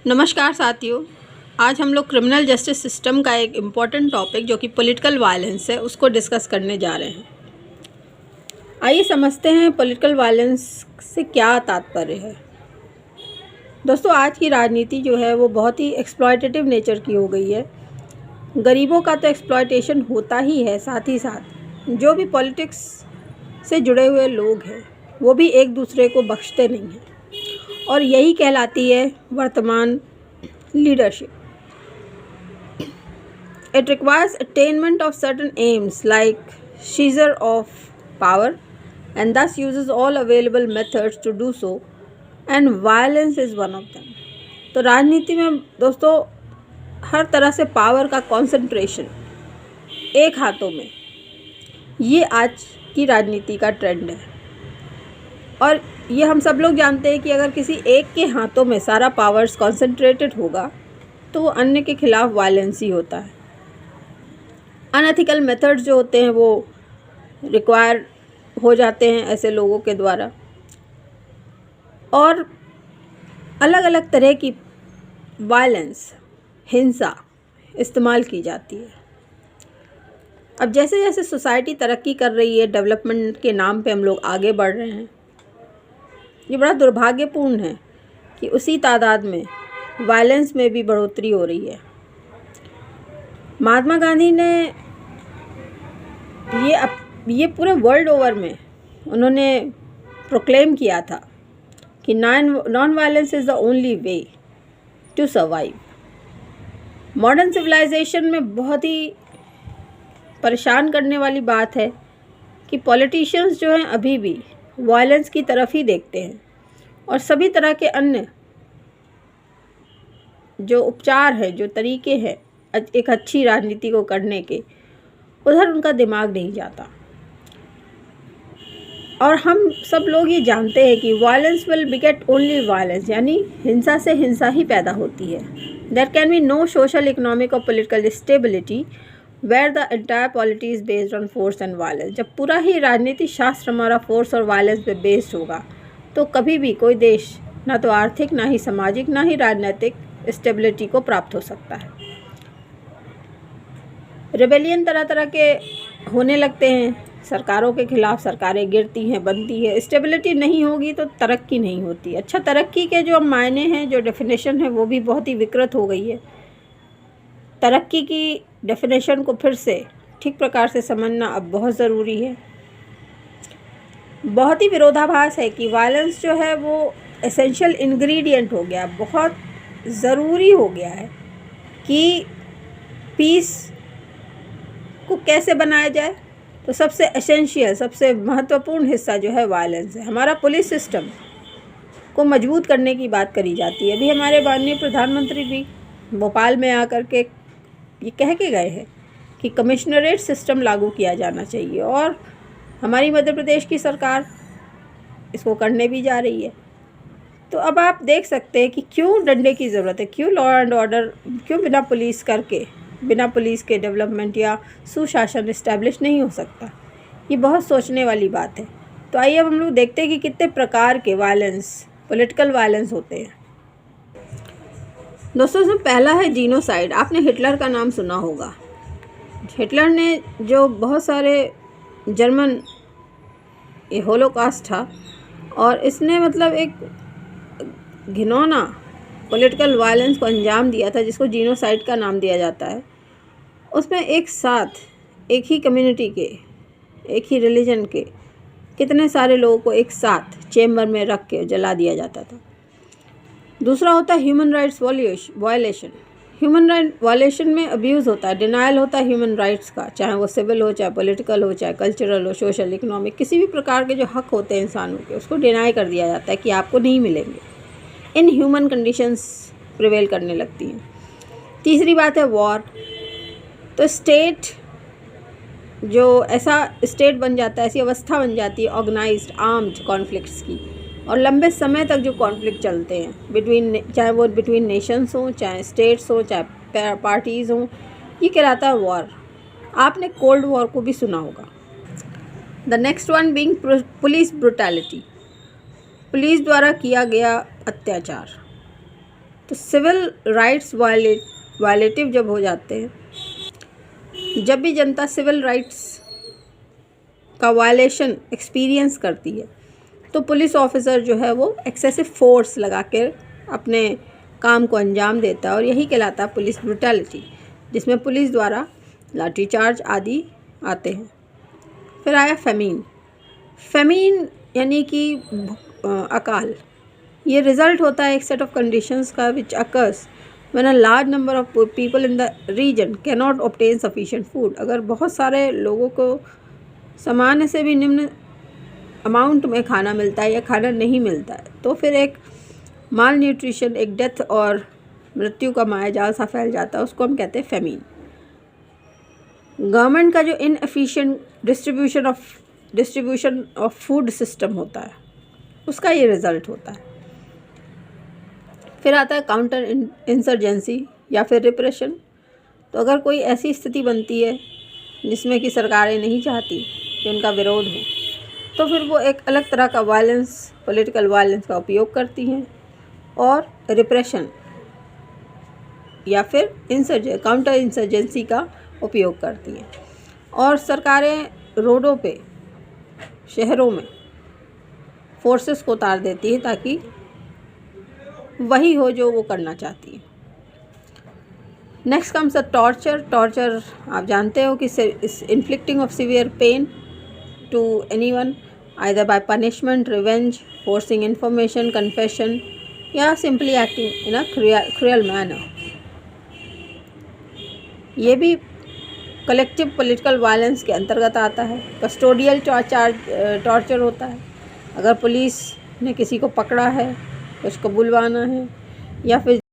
नमस्कार साथियों, आज हम लोग क्रिमिनल जस्टिस सिस्टम का एक इम्पॉर्टेंट टॉपिक जो कि पॉलिटिकल वायलेंस है उसको डिस्कस करने जा रहे हैं। आइए समझते हैं पॉलिटिकल वायलेंस से क्या तात्पर्य है। दोस्तों, आज की राजनीति जो है वो बहुत ही एक्सप्लॉयटेटिव नेचर की हो गई है। गरीबों का तो एक्सप्लॉयटेशन होता ही है, साथ ही साथ जो भी पॉलिटिक्स से जुड़े हुए लोग हैं वो भी एक दूसरे को बख्शते नहीं हैं, और यही कहलाती है वर्तमान leadership. It requires attainment of certain aims like seizure of power and thus uses all available methods to do so, and violence is one of them. तो राजनीति में दोस्तों हर तरह से पावर का कंसंट्रेशन एक हाथों में, ये आज की राजनीति का ट्रेंड है। और ये हम सब लोग जानते हैं कि अगर किसी एक के हाथों में सारा पावर्स कॉन्सेंट्रेटेड होगा तो वो अन्य के खिलाफ वायलेंस ही होता है। अनएथिकल मेथड्स जो होते हैं वो रिक्वायर हो जाते हैं ऐसे लोगों के द्वारा, और अलग अलग तरह की वायलेंस, हिंसा इस्तेमाल की जाती है। अब जैसे जैसे सोसाइटी तरक्की कर रही है, डेवलपमेंट के नाम पे हम लोग आगे बढ़ रहे हैं, ये बड़ा दुर्भाग्यपूर्ण है कि उसी तादाद में वायलेंस में भी बढ़ोतरी हो रही है। महात्मा गांधी ने ये पूरे वर्ल्ड ओवर में उन्होंने प्रोक्लेम किया था कि non violence is the only way to survive. Modern civilisation में बहुत ही परेशान करने वाली बात है कि पॉलिटिशियंस जो हैं अभी भी वायलेंस की तरफ ही देखते हैं, और सभी तरह के अन्य जो उपचार है, जो तरीके हैं एक अच्छी राजनीति को करने के, उधर उनका दिमाग नहीं जाता। और हम सब लोग ये जानते हैं कि violence will beget only violence, यानी हिंसा से हिंसा ही पैदा होती है। There can be no social, economic और political stability where the entire polity is based on force and violence. जब पूरा ही राजनीति शास्त्र हमारा फोर्स और वायलेंस पे बेस्ड होगा तो कभी भी कोई देश ना तो आर्थिक, ना ही सामाजिक, ना ही राजनीतिक स्टेबिलिटी को प्राप्त हो सकता है। रेबेलियन तरह तरह के होने लगते हैं सरकारों के खिलाफ, सरकारें गिरती हैं, बनती है। स्टेबिलिटी नहीं होगी तो तरक्की नहीं होती। अच्छा, तरक्की के जो मायने हैं, जो डेफिनेशन है, वो भी बहुत ही विकृत हो गई है। तरक्की की डेफिनेशन को फिर से ठीक प्रकार से समझना अब बहुत ज़रूरी है। बहुत ही विरोधाभास है कि वायलेंस जो है वो एसेंशियल इंग्रेडिएंट हो गया, बहुत ज़रूरी हो गया है कि पीस को कैसे बनाया जाए। तो सबसे एसेंशियल, सबसे महत्वपूर्ण हिस्सा जो है वायलेंस है। हमारा पुलिस सिस्टम को मजबूत करने की बात करी जाती है। अभी हमारे माननीय प्रधानमंत्री भी भोपाल में आकर के ये कह के गए हैं कि कमिश्नरेट सिस्टम लागू किया जाना चाहिए, और हमारी मध्य प्रदेश की सरकार इसको करने भी जा रही है। तो अब आप देख सकते हैं कि क्यों डंडे की ज़रूरत है, क्यों लॉ एंड ऑर्डर, क्यों बिना पुलिस के डेवलपमेंट या सुशासन इस्टेब्लिश नहीं हो सकता। ये बहुत सोचने वाली बात है। तो आइए अब हम लोग देखते हैं कि कितने प्रकार के वायलेंस, पॉलिटिकल वायलेंस होते हैं। दोस्तों, इसमें पहला है जीनोसाइड। आपने हिटलर का नाम सुना होगा। हिटलर ने जो बहुत सारे जर्मन, ये होलोकॉस्ट था, और इसने मतलब एक घिनौना पॉलिटिकल वायलेंस को अंजाम दिया था जिसको जीनोसाइड का नाम दिया जाता है। उसमें एक साथ एक ही कम्युनिटी के, एक ही रिलीजन के कितने सारे लोगों को एक साथ चेम्बर में रख के जला दिया जाता था। दूसरा होता है human rights violation. Human right violation में अब्यूज़ होता है, डिनाइल होता है ह्यूमन राइट्स का, चाहे वो सिविल हो, चाहे पॉलिटिकल हो, चाहे कल्चरल हो, सोशल, इकोनॉमिक, किसी भी प्रकार के जो हक होते हैं इंसानों के, उसको डिनाई कर दिया जाता है कि आपको नहीं मिलेंगे। इन ह्यूमन कंडीशंस प्रिवेल करने लगती हैं। तीसरी बात है वॉर। तो स्टेट जो ऐसा स्टेट बन जाता है, ऐसी अवस्था बन जाती है ऑर्गेनाइज्ड आर्म्ड कॉन्फ्लिक्ट्स की, और लंबे समय तक जो कॉन्फ्लिक्ट चलते हैं चाहे वो बिटवीन नेशंस हों, चाहे स्टेट्स हों, चाहे पार्टीज़ हों, ये कहलाता है वॉर। आपने कोल्ड वॉर को भी सुना होगा। The next one being police brutality. Police द्वारा किया गया अत्याचार। तो सिविल राइट्स वायलेटिव जब हो जाते हैं, जब भी जनता सिविल राइट्स का वायलेशन एक्सपीरियंस करती है, तो पुलिस ऑफिसर जो है वो एक्सेसिव फोर्स लगा कर अपने काम को अंजाम देता है, और यही कहलाता है पुलिस ब्रुटैलिटी, जिसमें पुलिस द्वारा लाठीचार्ज आदि आते हैं। फिर आया फेमीन। फेमीन यानी कि अकाल। ये रिज़ल्ट होता है एक सेट ऑफ कंडीशंस का which occurs when a large number of people in the region can not obtain sufficient food. अगर बहुत सारे लोगों को सामान्य से भी निम्न अमाउंट में खाना मिलता है या खाना नहीं मिलता है, तो फिर एक माल न्यूट्रिशन, एक डेथ और मृत्यु का मायाजाल सा फैल जाता है, उसको हम कहते हैं फेमीन। गवर्नमेंट का जो inefficient distribution of food system होता है, उसका ये रिज़ल्ट होता है। फिर आता है काउंटर इंसर्जेंसी या फिर रिप्रेशन। तो अगर कोई ऐसी स्थिति बनती है जिसमें कि सरकारें नहीं चाहती कि उनका विरोध हो, तो फिर वो एक अलग तरह का वायलेंस, पॉलिटिकल वायलेंस का उपयोग करती हैं और रिप्रेशन या फिर काउंटर इंसर्जेंसी का उपयोग करती हैं। और सरकारें रोडों पे, शहरों में फोर्सेस को उतार देती है ताकि वही हो जो वो करना चाहती है। Next comes a torture. Torture आप जानते हो कि inflicting of severe pain to anyone either by punishment, revenge, forcing information, confession या simply acting in a cruel manner. ये भी कलेक्टिव पॉलिटिकल वायलेंस के अंतर्गत आता है। कस्टोडियल टॉर्चर होता है। अगर पुलिस ने किसी को पकड़ा है तो उसको बुलवाना है, या फिर